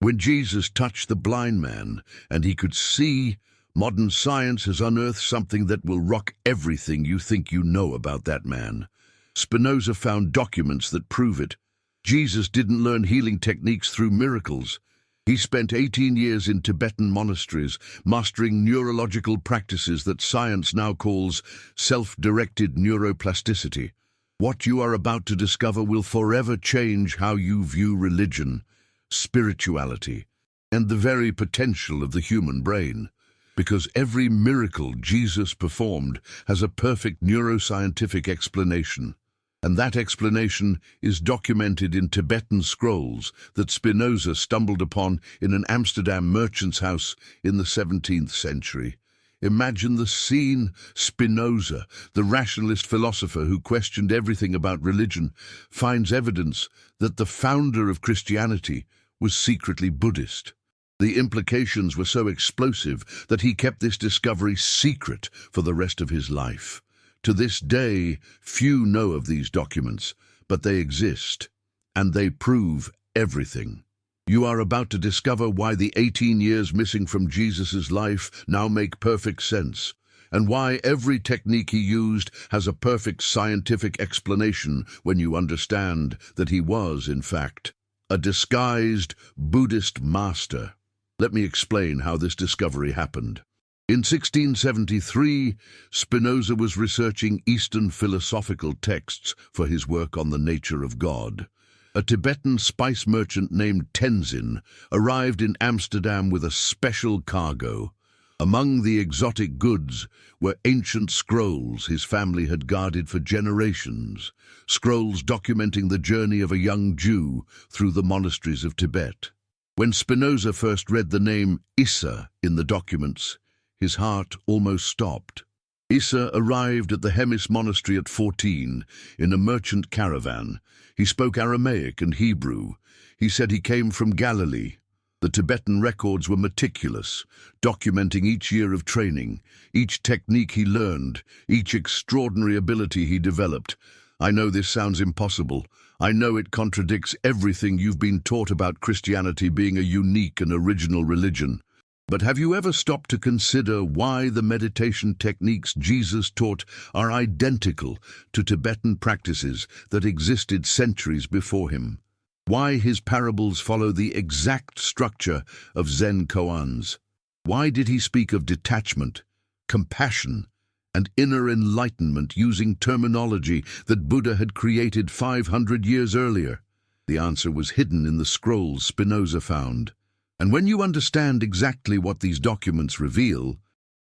When Jesus touched the blind man and he could see, modern science has unearthed something that will rock everything you think you know about that man. Spinoza found documents that prove it. Jesus didn't learn healing techniques through miracles. He spent 18 years in Tibetan monasteries, mastering neurological practices that science now calls self-directed neuroplasticity. What you are about to discover will forever change how you view religion, spirituality, and the very potential of the human brain. Because every miracle Jesus performed has a perfect neuroscientific explanation. And that explanation is documented in Tibetan scrolls that Spinoza stumbled upon in an Amsterdam merchant's house in the 17th century. Imagine the scene. Spinoza, the rationalist philosopher who questioned everything about religion, finds evidence that the founder of Christianity was secretly Buddhist. The implications were so explosive that he kept this discovery secret for the rest of his life. To this day, few know of these documents, but they exist, and they prove everything. You are about to discover why the 18 years missing from Jesus' life now make perfect sense, and why every technique he used has a perfect scientific explanation when you understand that he was, in fact, a disguised Buddhist master. Let me explain how this discovery happened. In 1673, Spinoza was researching Eastern philosophical texts for his work on the nature of God. A Tibetan spice merchant named Tenzin arrived in Amsterdam with a special cargo. Among the exotic goods were ancient scrolls his family had guarded for generations, scrolls documenting the journey of a young Jew through the monasteries of Tibet. When Spinoza first read the name Issa in the documents, his heart almost stopped. Issa arrived at the Hemis monastery at 14 in a merchant caravan. He spoke Aramaic and Hebrew. He said he came from Galilee. The Tibetan records were meticulous, documenting each year of training, each technique he learned, each extraordinary ability he developed. I know this sounds impossible. I know it contradicts everything you've been taught about Christianity being a unique and original religion. But have you ever stopped to consider why the meditation techniques Jesus taught are identical to Tibetan practices that existed centuries before him? Why his parables follow the exact structure of Zen koans? Why did he speak of detachment, compassion, and inner enlightenment using terminology that Buddha had created 500 years earlier? The answer was hidden in the scrolls Spinoza found. And when you understand exactly what these documents reveal,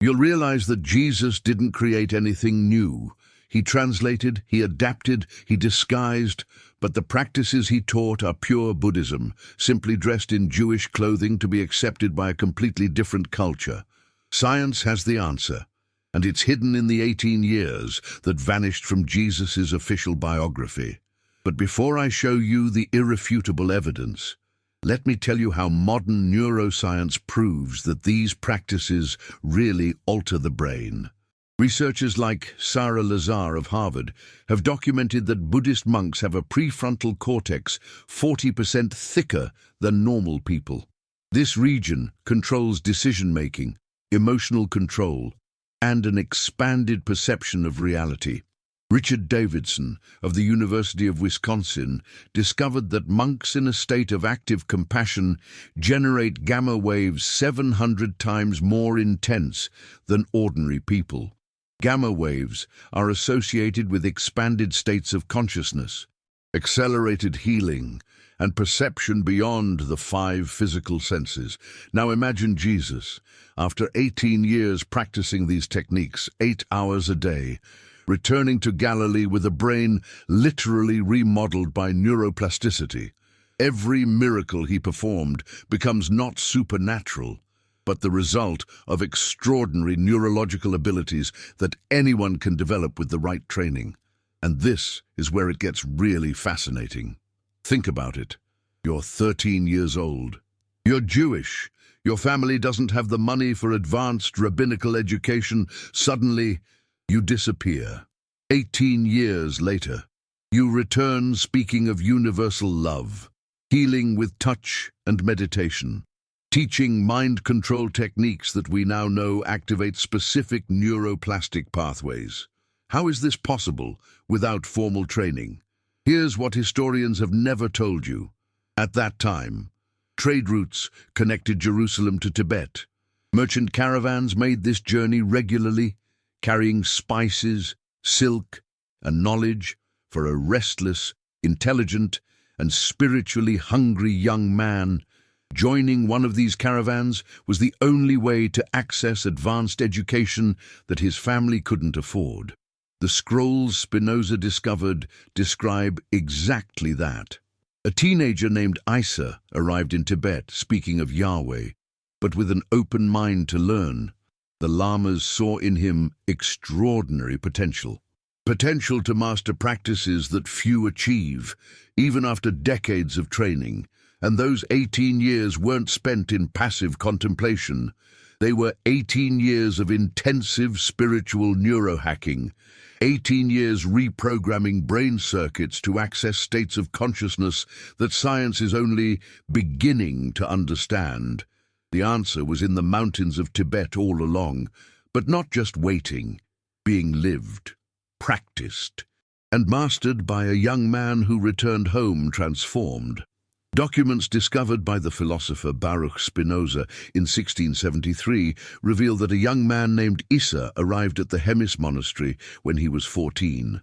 you'll realize that Jesus didn't create anything new. He translated, he adapted, he disguised, but the practices he taught are pure Buddhism, simply dressed in Jewish clothing to be accepted by a completely different culture. Science has the answer, and it's hidden in the 18 years that vanished from Jesus' official biography. But before I show you the irrefutable evidence, let me tell you how modern neuroscience proves that these practices really alter the brain. Researchers like Sarah Lazar of Harvard have documented that Buddhist monks have a prefrontal cortex 40% thicker than normal people. This region controls decision-making, emotional control, and an expanded perception of reality. Richard Davidson of the University of Wisconsin discovered that monks in a state of active compassion generate gamma waves 700 times more intense than ordinary people. Gamma waves are associated with expanded states of consciousness, accelerated healing, and perception beyond the 5 physical senses. Now imagine Jesus, after 18 years practicing these techniques, 8 hours a day, returning to Galilee with a brain literally remodeled by neuroplasticity. Every miracle he performed becomes not supernatural, but the result of extraordinary neurological abilities that anyone can develop with the right training. And this is where it gets really fascinating. Think about it. You're 13 years old. You're Jewish. Your family doesn't have the money for advanced rabbinical education. Suddenly, you disappear. 18 years later, you return speaking of universal love. healing with touch and meditation, teaching mind control techniques that we now know activate specific neuroplastic pathways. How is this possible without formal training? Here's what historians have never told you. At that time, trade routes connected Jerusalem to Tibet. Merchant caravans made this journey regularly, carrying spices, silk, and knowledge for a restless, intelligent, and spiritually hungry young man. Joining one of these caravans was the only way to access advanced education that his family couldn't afford. The scrolls Spinoza discovered describe exactly that. A teenager named Isa arrived in Tibet, speaking of Yahweh, but with an open mind to learn. The lamas saw in him extraordinary potential. Potential to master practices that few achieve, even after decades of training. And those 18 years weren't spent in passive contemplation. They were 18 years of intensive spiritual neurohacking, 18 years reprogramming brain circuits to access states of consciousness that science is only beginning to understand. The answer was in the mountains of Tibet all along, but not just waiting, being lived, practiced, and mastered by a young man who returned home transformed. Documents discovered by the philosopher Baruch Spinoza in 1673 reveal that a young man named Isa arrived at the Hemis monastery when he was 14.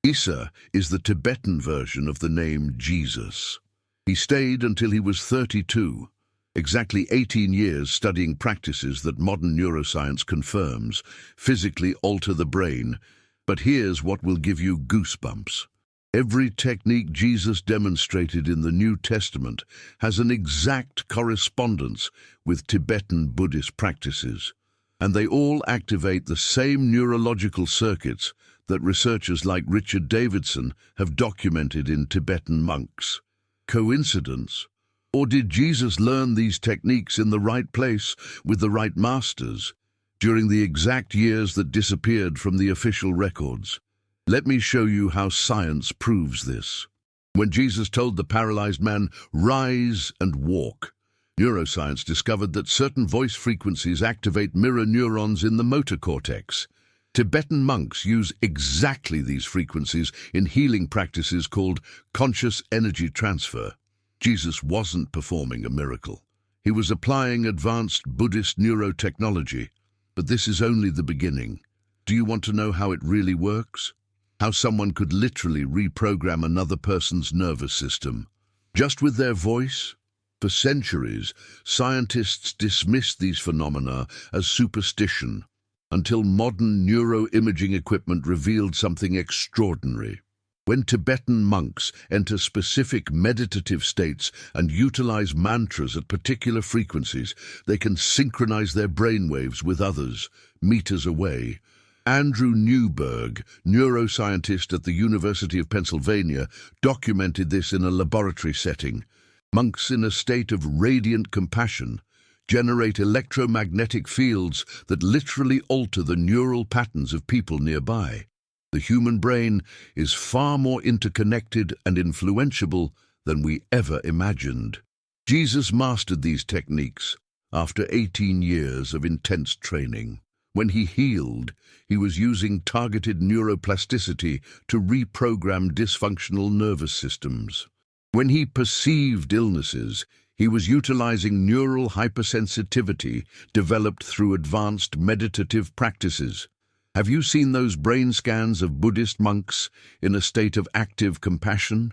Isa is the Tibetan version of the name Jesus. He stayed until he was 32, exactly 18 years studying practices that modern neuroscience confirms physically alter the brain. But here's what will give you goosebumps. Every technique Jesus demonstrated in the New Testament has an exact correspondence with Tibetan Buddhist practices, and they all activate the same neurological circuits that researchers like Richard Davidson have documented in Tibetan monks. Coincidence? Or did Jesus learn these techniques in the right place with the right masters during the exact years that disappeared from the official records? Let me show you how science proves this. When Jesus told the paralyzed man, "Rise and walk," neuroscience discovered that certain voice frequencies activate mirror neurons in the motor cortex. Tibetan monks use exactly these frequencies in healing practices called conscious energy transfer. Jesus wasn't performing a miracle. He was applying advanced Buddhist neurotechnology. But this is only the beginning. Do you want to know how it really works? How someone could literally reprogram another person's nervous system just with their voice? For centuries, scientists dismissed these phenomena as superstition until modern neuroimaging equipment revealed something extraordinary. When Tibetan monks enter specific meditative states and utilize mantras at particular frequencies, they can synchronize their brainwaves with others, meters away. Andrew Newberg, neuroscientist at the University of Pennsylvania, documented this in a laboratory setting. Monks in a state of radiant compassion generate electromagnetic fields that literally alter the neural patterns of people nearby. The human brain is far more interconnected and influential than we ever imagined. Jesus mastered these techniques after 18 years of intense training. When he healed, he was using targeted neuroplasticity to reprogram dysfunctional nervous systems. When he perceived illnesses, he was utilizing neural hypersensitivity developed through advanced meditative practices. Have you seen those brain scans of Buddhist monks in a state of active compassion?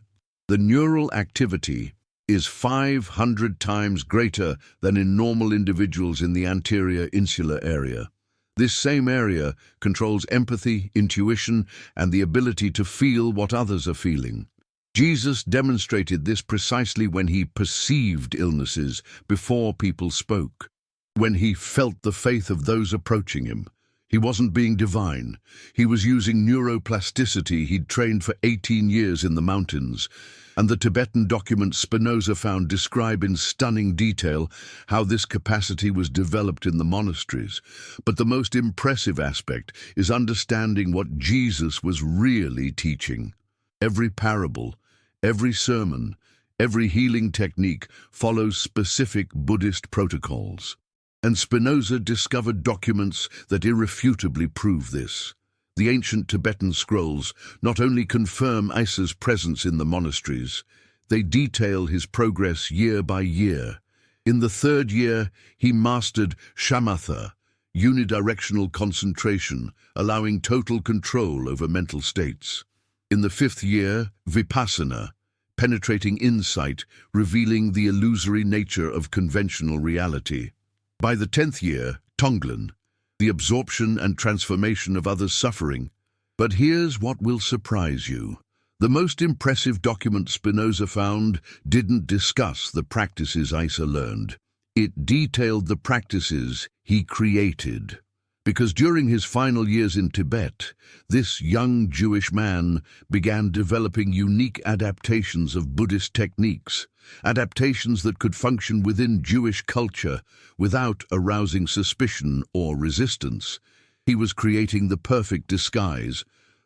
The neural activity is 500 times greater than in normal individuals in the anterior insular area. This same area controls empathy, intuition, and the ability to feel what others are feeling. Jesus demonstrated this precisely when he perceived illnesses before people spoke, when he felt the faith of those approaching him. He wasn't being divine. He was using neuroplasticity he'd trained for 18 years in the mountains. And the Tibetan documents Spinoza found describe in stunning detail how this capacity was developed in the monasteries. But the most impressive aspect is understanding what Jesus was really teaching. Every parable, every sermon, Every healing technique follows specific Buddhist protocols. And Spinoza discovered documents that irrefutably prove this. The ancient Tibetan scrolls not only confirm Isa's presence in the monasteries, they detail his progress year by year. In the third year, he mastered shamatha, unidirectional concentration, allowing total control over mental states. In the fifth year, vipassana, penetrating insight, revealing the illusory nature of conventional reality. By the 10th year, tonglen, the absorption and transformation of others' suffering. But here's what will surprise you. The most impressive document Spinoza found didn't discuss the practices Isa learned. It detailed the practices he created. Because during his final years in Tibet, this young Jewish man began developing unique adaptations of Buddhist techniques, adaptations that could function within Jewish culture without arousing suspicion or resistance. He was creating the perfect disguise,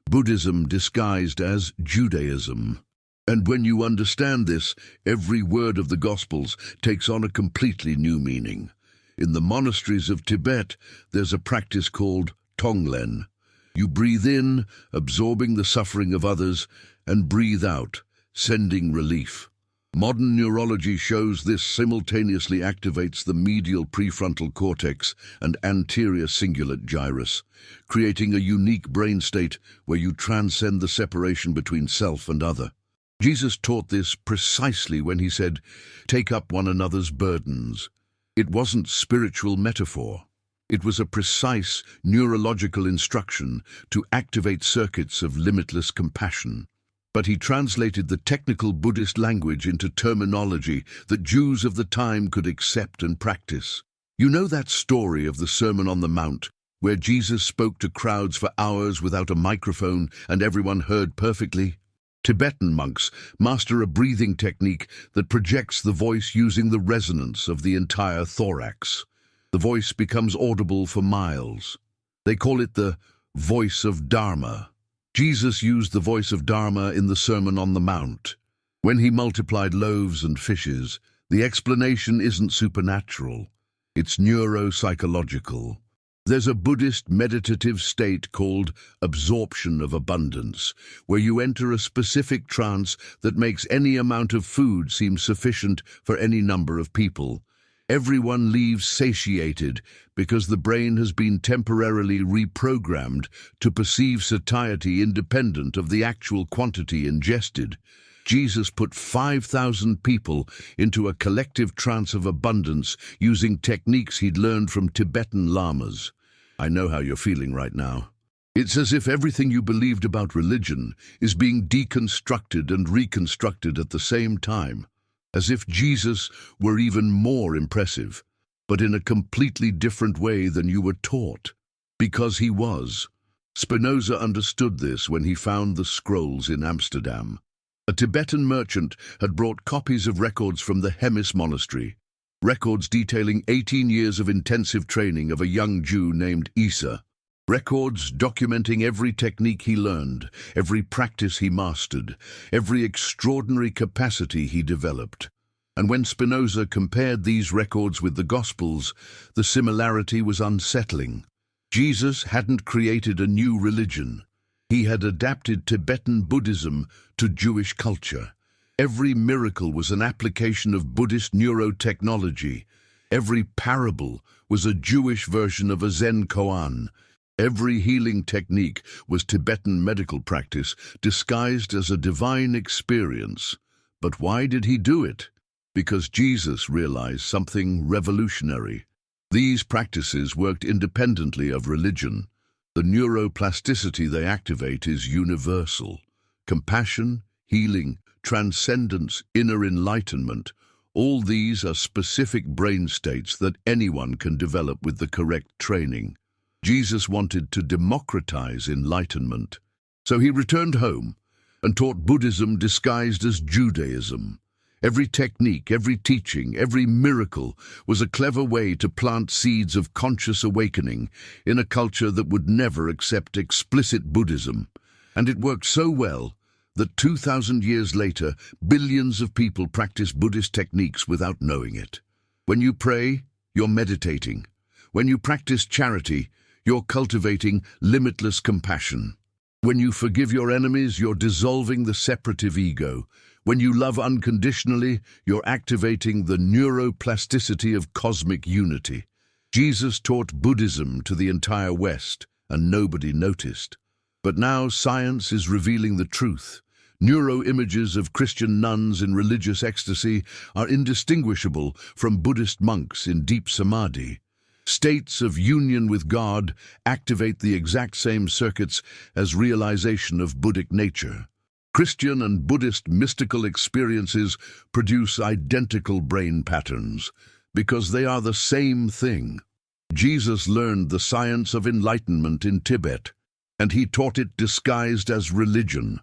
Buddhism disguised as Judaism. And when you understand this, every word of the Gospels takes on a completely new meaning. In the monasteries of Tibet, there's a practice called tonglen. You breathe in, absorbing the suffering of others, and breathe out, sending relief. Modern neurology shows this simultaneously activates the medial prefrontal cortex and anterior cingulate gyrus, creating a unique brain state where you transcend the separation between self and other. Jesus taught this precisely when he said, "Take up one another's burdens." It wasn't spiritual metaphor. It was a precise neurological instruction to activate circuits of limitless compassion. But he translated the technical Buddhist language into terminology that Jews of the time could accept and practice. You know that story of the Sermon on the Mount, where Jesus spoke to crowds for hours without a microphone and everyone heard perfectly? Tibetan monks master a breathing technique that projects the voice using the resonance of the entire thorax. The voice becomes audible for miles. They call it the voice of Dharma. Jesus used the voice of Dharma in the Sermon on the Mount. When he multiplied loaves and fishes, the explanation isn't supernatural. It's neuropsychological. There's a Buddhist meditative state called absorption of abundance, where you enter a specific trance that makes any amount of food seem sufficient for any number of people. Everyone leaves satiated because the brain has been temporarily reprogrammed to perceive satiety independent of the actual quantity ingested. Jesus put 5,000 people into a collective trance of abundance using techniques he'd learned from Tibetan lamas. I know how you're feeling right now. It's as if everything you believed about religion is being deconstructed and reconstructed at the same time. As if Jesus were even more impressive, but in a completely different way than you were taught. Because he was. Spinoza understood this when he found the scrolls in Amsterdam. A Tibetan merchant had brought copies of records from the Hemis monastery, records detailing 18 years of intensive training of a young Jew named Isa, records documenting every technique he learned, every practice he mastered, every extraordinary capacity he developed. And when Spinoza compared these records with the Gospels, the similarity was unsettling. Jesus hadn't created a new religion. He had adapted Tibetan Buddhism to Jewish culture. Every miracle was an application of Buddhist neurotechnology. Every parable was a Jewish version of a Zen koan. Every healing technique was Tibetan medical practice disguised as a divine experience. But why did he do it? Because Jesus realized something revolutionary. These practices worked independently of religion. The neuroplasticity they activate is universal. Compassion, healing, transcendence, inner enlightenment, all these are specific brain states that anyone can develop with the correct training. Jesus wanted to democratize enlightenment. So he returned home and taught Buddhism disguised as Judaism. Every technique, every teaching, every miracle was a clever way to plant seeds of conscious awakening in a culture that would never accept explicit Buddhism. And it worked so well that 2,000 years later, billions of people practice Buddhist techniques without knowing it. When you pray, you're meditating. When you practice charity, you're cultivating limitless compassion. When you forgive your enemies, you're dissolving the separative ego. When you love unconditionally, you're activating the neuroplasticity of cosmic unity. Jesus taught Buddhism to the entire West, and nobody noticed. But now science is revealing the truth. Neuroimages of Christian nuns in religious ecstasy are indistinguishable from Buddhist monks in deep samadhi. States of union with God activate the exact same circuits as realization of Buddhic nature. Christian and Buddhist mystical experiences produce identical brain patterns because they are the same thing. Jesus learned the science of enlightenment in Tibet, and he taught it disguised as religion.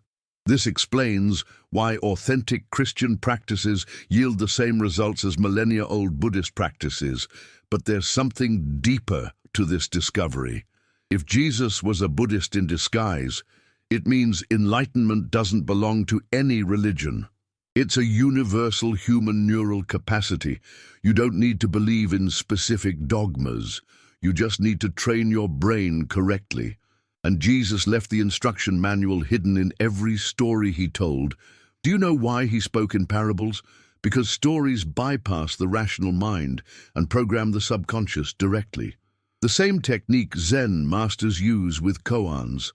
This explains why authentic Christian practices yield the same results as millennia-old Buddhist practices, but there's something deeper to this discovery. If Jesus was a Buddhist in disguise, it means enlightenment doesn't belong to any religion. It's a universal human neural capacity. You don't need to believe in specific dogmas. You just need to train your brain correctly. And Jesus left the instruction manual hidden in every story he told. Do you know why he spoke in parables? Because stories bypass the rational mind and program the subconscious directly. The same technique Zen masters use with koans.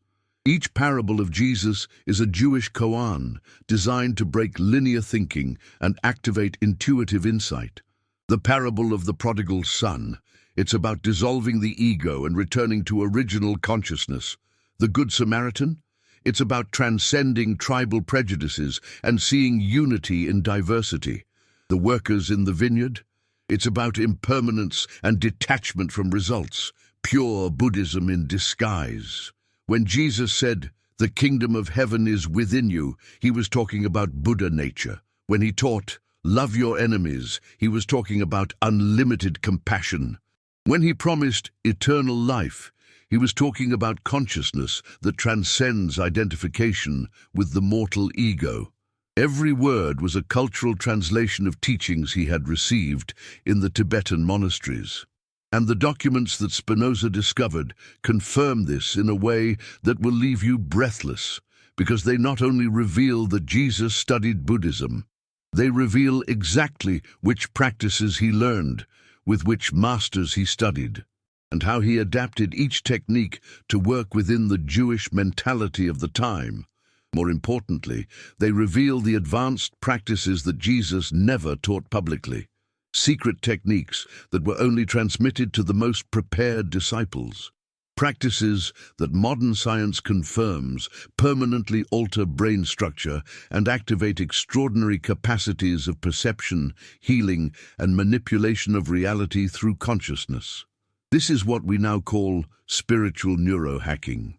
Each parable of Jesus is a Jewish koan designed to break linear thinking and activate intuitive insight. The parable of the prodigal son. It's about dissolving the ego and returning to original consciousness. The Good Samaritan? It's about transcending tribal prejudices and seeing unity in diversity. The workers in the vineyard? It's about impermanence and detachment from results. Pure Buddhism in disguise. When Jesus said, "The kingdom of heaven is within you," he was talking about Buddha nature. When he taught, "Love your enemies," he was talking about unlimited compassion. When he promised eternal life, he was talking about consciousness that transcends identification with the mortal ego. Every word was a cultural translation of teachings he had received in the Tibetan monasteries. And the documents that Spinoza discovered confirm this in a way that will leave you breathless, because they not only reveal that Jesus studied Buddhism, they reveal exactly which practices he learned, with which masters he studied, and how he adapted each technique to work within the Jewish mentality of the time. More importantly, they reveal the advanced practices that Jesus never taught publicly, secret techniques that were only transmitted to the most prepared disciples. Practices that modern science confirms permanently alter brain structure and activate extraordinary capacities of perception, healing, and manipulation of reality through consciousness. This is what we now call spiritual neurohacking.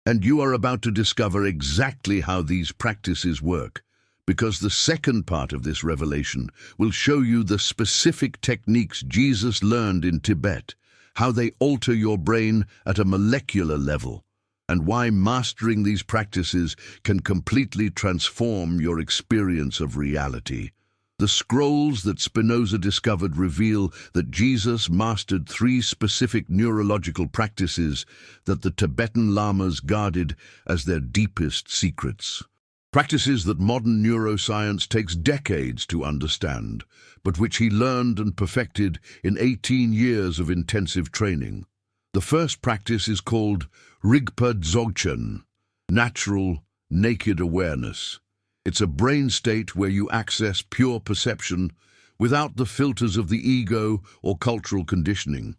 And you are about to discover exactly how these practices work, because the second part of this revelation will show you the specific techniques Jesus learned in Tibet, how they alter your brain at a molecular level, and why mastering these practices can completely transform your experience of reality. The scrolls that Spinoza discovered reveal that Jesus mastered 3 specific neurological practices that the Tibetan lamas guarded as their deepest secrets. Practices that modern neuroscience takes decades to understand, but which he learned and perfected in 18 years of intensive training. The first practice is called Rigpa Dzogchen, natural, naked awareness. It's a brain state where you access pure perception without the filters of the ego or cultural conditioning.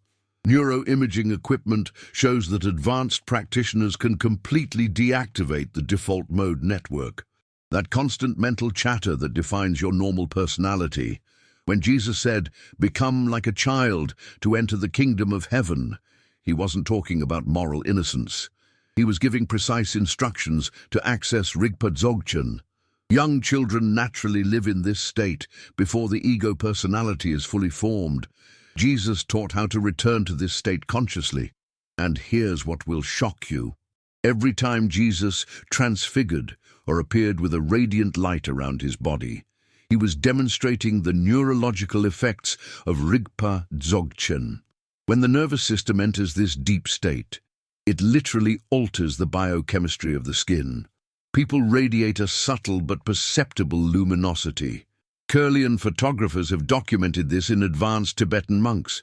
Neuroimaging equipment shows that advanced practitioners can completely deactivate the default mode network, that constant mental chatter that defines your normal personality. When Jesus said, "Become like a child to enter the kingdom of heaven," he wasn't talking about moral innocence. He was giving precise instructions to access Rigpa Dzogchen. Young children naturally live in this state before the ego personality is fully formed. Jesus taught how to return to this state consciously. And here's what will shock you. Every time Jesus transfigured or appeared with a radiant light around his body, he was demonstrating the neurological effects of Rigpa Dzogchen. When the nervous system enters this deep state, it literally alters the biochemistry of the skin. People radiate a subtle but perceptible luminosity. Kirlian photographers have documented this in advanced Tibetan monks.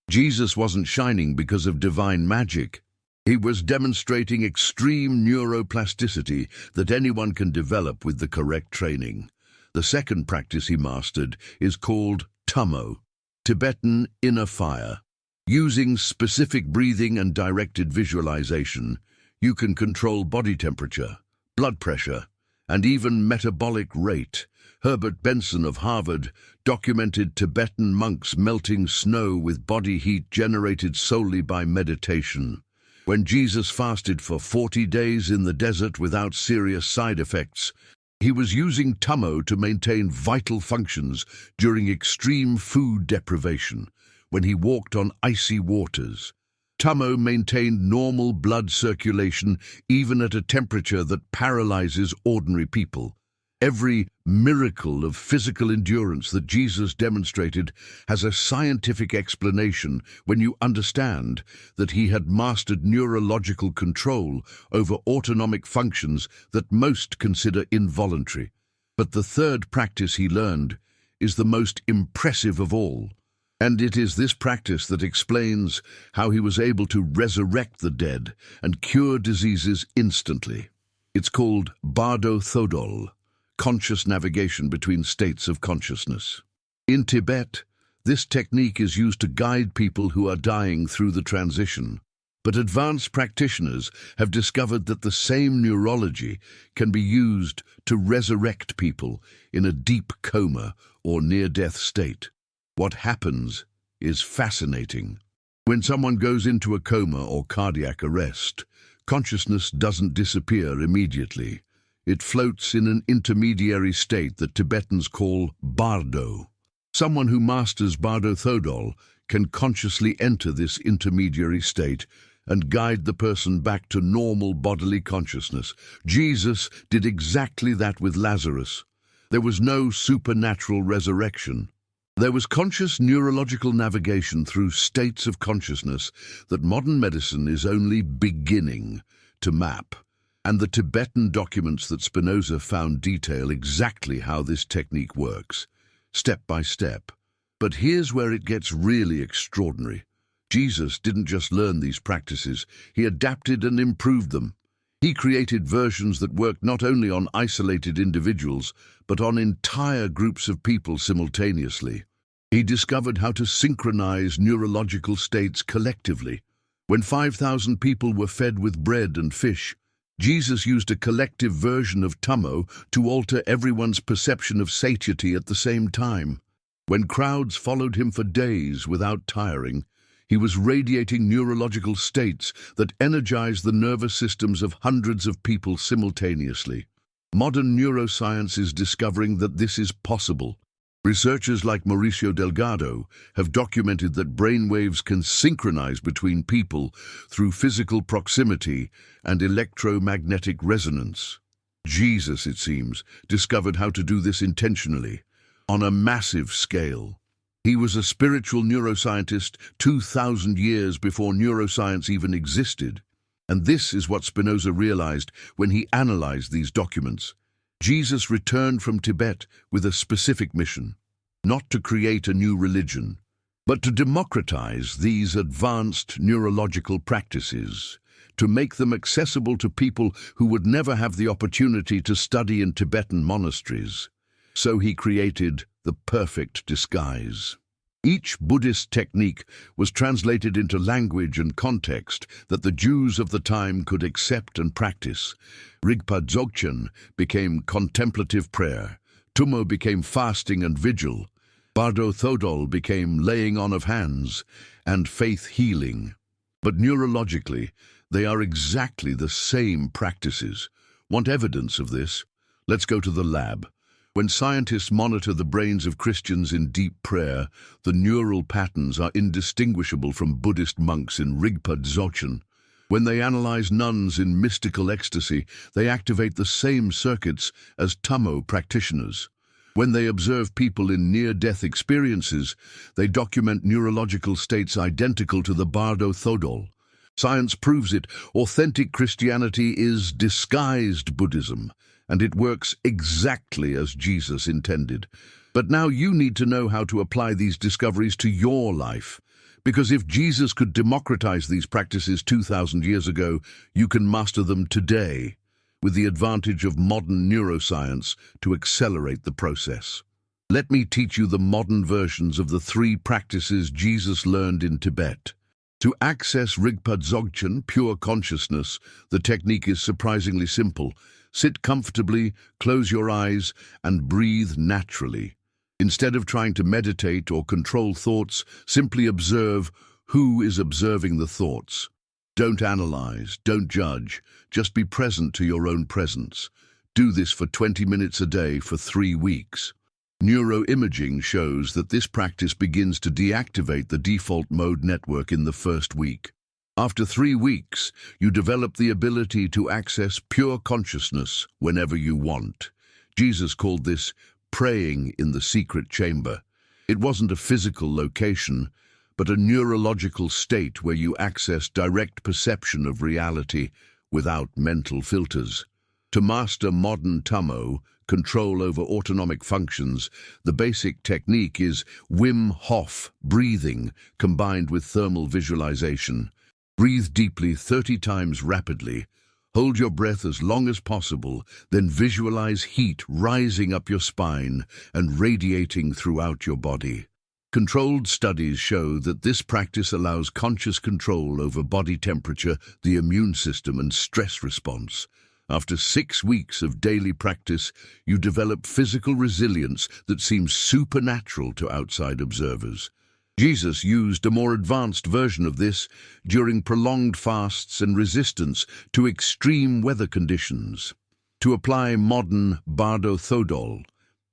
Jesus wasn't shining because of divine magic. He was demonstrating extreme neuroplasticity that anyone can develop with the correct training. The second practice he mastered is called Tummo, Tibetan inner fire. Using specific breathing and directed visualization, you can control body temperature, blood pressure, and even metabolic rate. Herbert Benson of Harvard documented Tibetan monks melting snow with body heat generated solely by meditation. When Jesus fasted for 40 days in the desert without serious side effects, he was using Tummo to maintain vital functions during extreme food deprivation. When he walked on icy waters, Tummo maintained normal blood circulation even at a temperature that paralyzes ordinary people. Every miracle of physical endurance that Jesus demonstrated has a scientific explanation when you understand that he had mastered neurological control over autonomic functions that most consider involuntary. But the third practice he learned is the most impressive of all. And it is this practice that explains how he was able to resurrect the dead and cure diseases instantly. It's called Bardo Thodol, conscious navigation between states of consciousness. In Tibet, this technique is used to guide people who are dying through the transition. But advanced practitioners have discovered that the same neurology can be used to resurrect people in a deep coma or near-death state. What happens is fascinating. When someone goes into a coma or cardiac arrest, consciousness doesn't disappear immediately. It floats in an intermediary state that Tibetans call bardo. Someone who masters Bardo Thodol can consciously enter this intermediary state and guide the person back to normal bodily consciousness. Jesus did exactly that with Lazarus. There was no supernatural resurrection. There was conscious neurological navigation through states of consciousness that modern medicine is only beginning to map. And the Tibetan documents that Spinoza found detail exactly how this technique works, step by step. But here's where it gets really extraordinary. Jesus didn't just learn these practices, he adapted and improved them. He created versions that worked not only on isolated individuals, but on entire groups of people simultaneously. He discovered how to synchronize neurological states collectively. When 5,000 people were fed with bread and fish, Jesus used a collective version of Tummo to alter everyone's perception of satiety at the same time. When crowds followed him for days without tiring, he was radiating neurological states that energized the nervous systems of hundreds of people simultaneously. Modern neuroscience is discovering that this is possible. Researchers like Mauricio Delgado have documented that brainwaves can synchronize between people through physical proximity and electromagnetic resonance. Jesus, it seems, discovered how to do this intentionally, on a massive scale. He was a spiritual neuroscientist 2,000 years before neuroscience even existed. And this is what Spinoza realized when he analyzed these documents. Jesus returned from Tibet with a specific mission, not to create a new religion, but to democratize these advanced neurological practices, to make them accessible to people who would never have the opportunity to study in Tibetan monasteries. So he created the perfect disguise. Each Buddhist technique was translated into language and context that the Jews of the time could accept and practice. Rigpa Dzogchen became contemplative prayer, Tummo became fasting and vigil, Bardo Thodol became laying on of hands, and faith healing. But neurologically, they are exactly the same practices. Want evidence of this? Let's go to the lab. When scientists monitor the brains of Christians in deep prayer, the neural patterns are indistinguishable from Buddhist monks in Rigpa Dzogchen. When they analyze nuns in mystical ecstasy, they activate the same circuits as Tummo practitioners. When they observe people in near-death experiences, they document neurological states identical to the Bardo Thodol. Science proves it. Authentic Christianity is disguised Buddhism, and it works exactly as Jesus intended. But now you need to know how to apply these discoveries to your life. Because if Jesus could democratize these practices 2,000 years ago, you can master them today, with the advantage of modern neuroscience to accelerate the process. Let me teach you the modern versions of the 3 practices Jesus learned in Tibet. To access Rigpa Dzogchen, pure consciousness, the technique is surprisingly simple. Sit comfortably, close your eyes, and breathe naturally. Instead of trying to meditate or control thoughts, simply observe who is observing the thoughts. Don't analyze, don't judge, just be present to your own presence. Do this for 20 minutes a day for 3 weeks. Neuroimaging shows that this practice begins to deactivate the default mode network in the first week. After 3 weeks, you develop the ability to access pure consciousness whenever you want. Jesus called this praying in the secret chamber. It wasn't a physical location, but a neurological state where you access direct perception of reality without mental filters. To master modern Tummo, control over autonomic functions, the basic technique is Wim Hof breathing combined with thermal visualization. Breathe deeply 30 times rapidly. Hold your breath as long as possible, then visualize heat rising up your spine and radiating throughout your body. Controlled studies show that this practice allows conscious control over body temperature, the immune system, and stress response. After 6 weeks of daily practice, you develop physical resilience that seems supernatural to outside observers. Jesus used a more advanced version of this during prolonged fasts and resistance to extreme weather conditions. To apply modern Bardo Thodol,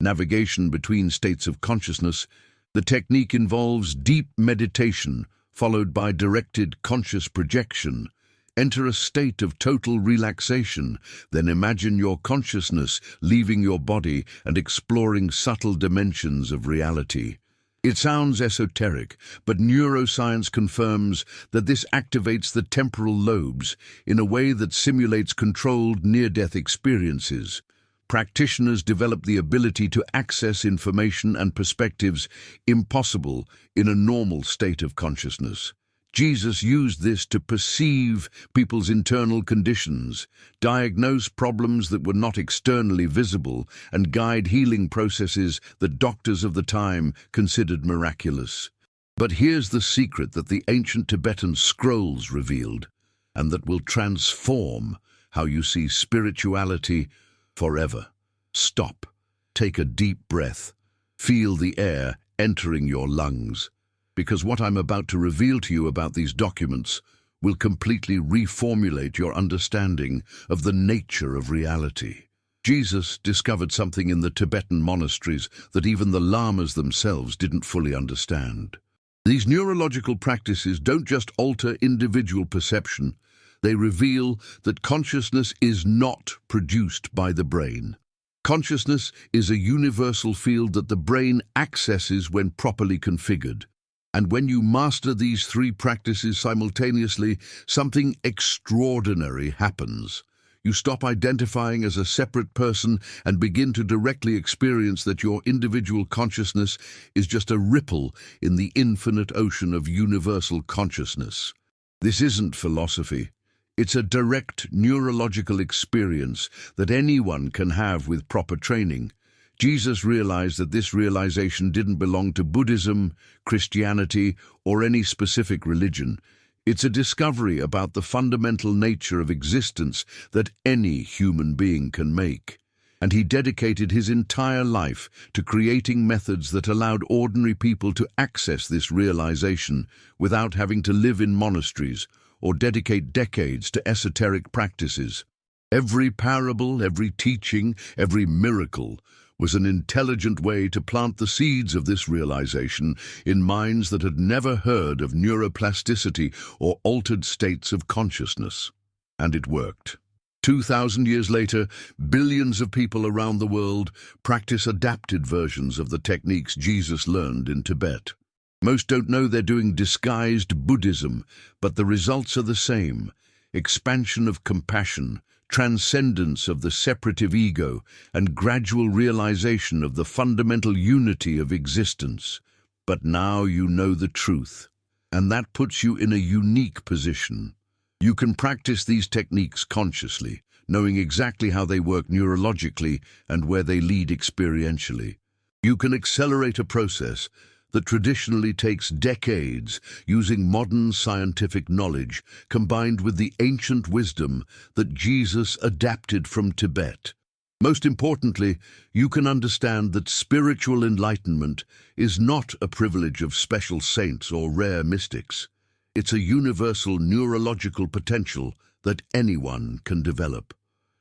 navigation between states of consciousness, the technique involves deep meditation followed by directed conscious projection. Enter a state of total relaxation, then imagine your consciousness leaving your body and exploring subtle dimensions of reality. It sounds esoteric, but neuroscience confirms that this activates the temporal lobes in a way that simulates controlled near-death experiences. Practitioners develop the ability to access information and perspectives impossible in a normal state of consciousness. Jesus used this to perceive people's internal conditions, diagnose problems that were not externally visible, and guide healing processes that doctors of the time considered miraculous. But here's the secret that the ancient Tibetan scrolls revealed, and that will transform how you see spirituality forever. Stop. Take a deep breath. Feel the air entering your lungs. Because what I'm about to reveal to you about these documents will completely reformulate your understanding of the nature of reality. Jesus discovered something in the Tibetan monasteries that even the lamas themselves didn't fully understand. These neurological practices don't just alter individual perception, they reveal that consciousness is not produced by the brain. Consciousness is a universal field that the brain accesses when properly configured. And when you master these 3 practices simultaneously, something extraordinary happens. You stop identifying as a separate person and begin to directly experience that your individual consciousness is just a ripple in the infinite ocean of universal consciousness. This isn't philosophy. It's a direct neurological experience that anyone can have with proper training. Jesus realized that this realization didn't belong to Buddhism, Christianity, or any specific religion. It's a discovery about the fundamental nature of existence that any human being can make. And he dedicated his entire life to creating methods that allowed ordinary people to access this realization without having to live in monasteries or dedicate decades to esoteric practices. Every parable, every teaching, every miracle was an intelligent way to plant the seeds of this realization in minds that had never heard of neuroplasticity or altered states of consciousness. And it worked. 2,000 years later, billions of people around the world practice adapted versions of the techniques Jesus learned in Tibet. Most don't know they're doing disguised Buddhism, but the results are the same: expansion of compassion, transcendence of the separative ego, and gradual realization of the fundamental unity of existence. But now you know the truth, and that puts you in a unique position. You can practice these techniques consciously, knowing exactly how they work neurologically and where they lead experientially. You can accelerate a process that traditionally takes decades using modern scientific knowledge combined with the ancient wisdom that Jesus adapted from Tibet. Most importantly, you can understand that spiritual enlightenment is not a privilege of special saints or rare mystics. It's a universal neurological potential that anyone can develop.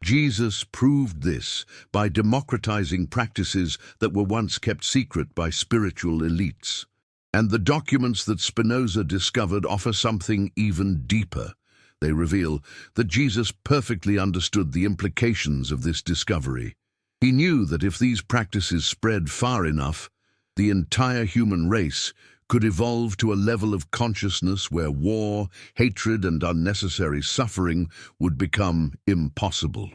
Jesus proved this by democratizing practices that were once kept secret by spiritual elites. And the documents that Spinoza discovered offer something even deeper. They reveal that Jesus perfectly understood the implications of this discovery. He knew that if these practices spread far enough, the entire human race could evolve to a level of consciousness where war, hatred, and unnecessary suffering would become impossible.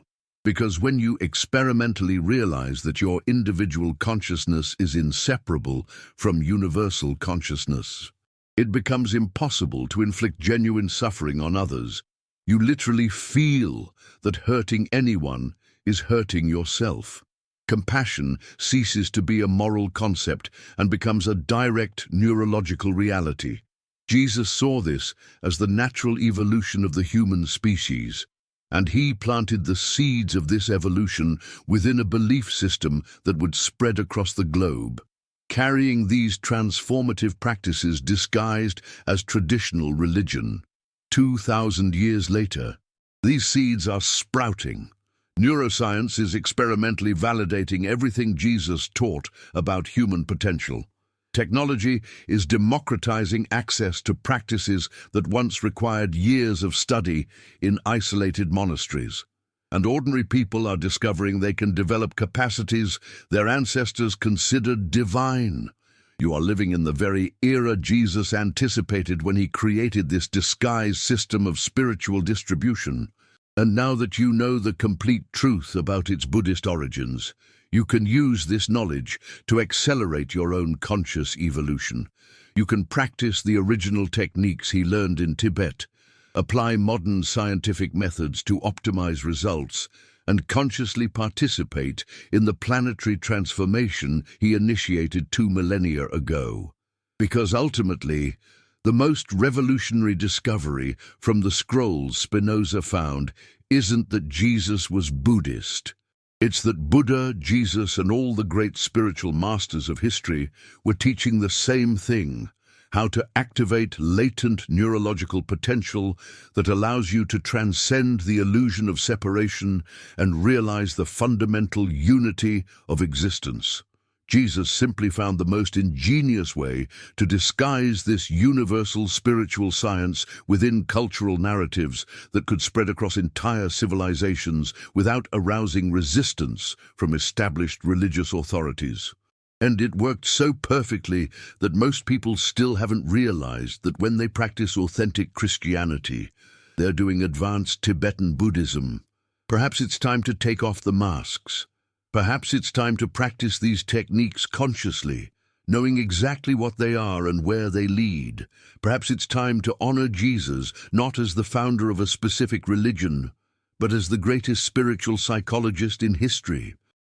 Because when you experimentally realize that your individual consciousness is inseparable from universal consciousness, it becomes impossible to inflict genuine suffering on others. You literally feel that hurting anyone is hurting yourself. Compassion ceases to be a moral concept and becomes a direct neurological reality. Jesus saw this as the natural evolution of the human species, and he planted the seeds of this evolution within a belief system that would spread across the globe, carrying these transformative practices disguised as traditional religion. 2,000 years later, these seeds are sprouting. Neuroscience is experimentally validating everything Jesus taught about human potential. Technology is democratizing access to practices that once required years of study in isolated monasteries. And ordinary people are discovering they can develop capacities their ancestors considered divine. You are living in the very era Jesus anticipated when he created this disguised system of spiritual distribution. And now that you know the complete truth about its Buddhist origins, you can use this knowledge to accelerate your own conscious evolution. You can practice the original techniques he learned in Tibet, apply modern scientific methods to optimize results, and consciously participate in the planetary transformation he initiated 2 millennia ago. Because ultimately, the most revolutionary discovery from the scrolls Spinoza found isn't that Jesus was Buddhist. It's that Buddha, Jesus, and all the great spiritual masters of history were teaching the same thing: how to activate latent neurological potential that allows you to transcend the illusion of separation and realize the fundamental unity of existence. Jesus simply found the most ingenious way to disguise this universal spiritual science within cultural narratives that could spread across entire civilizations without arousing resistance from established religious authorities. And it worked so perfectly that most people still haven't realized that when they practice authentic Christianity, they're doing advanced Tibetan Buddhism. Perhaps it's time to take off the masks. Perhaps it's time to practice these techniques consciously, knowing exactly what they are and where they lead. Perhaps it's time to honor Jesus, not as the founder of a specific religion, but as the greatest spiritual psychologist in history,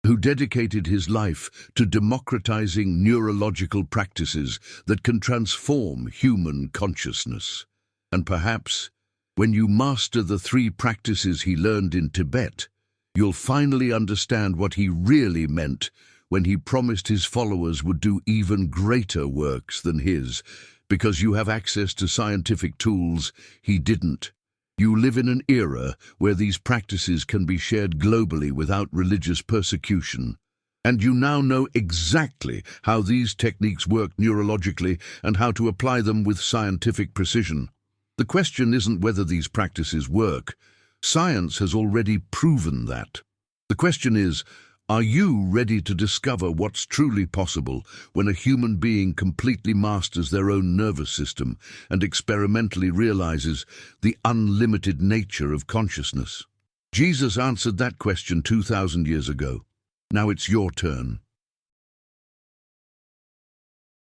who dedicated his life to democratizing neurological practices that can transform human consciousness. And perhaps, when you master the 3 practices he learned in Tibet, you'll finally understand what he really meant when he promised his followers would do even greater works than his, because you have access to scientific tools he didn't. You live in an era where these practices can be shared globally without religious persecution. And you now know exactly how these techniques work neurologically and how to apply them with scientific precision. The question isn't whether these practices work. Science has already proven that. The question is, are you ready to discover what's truly possible when a human being completely masters their own nervous system and experimentally realizes the unlimited nature of consciousness? Jesus answered that question 2,000 years ago. Now it's your turn.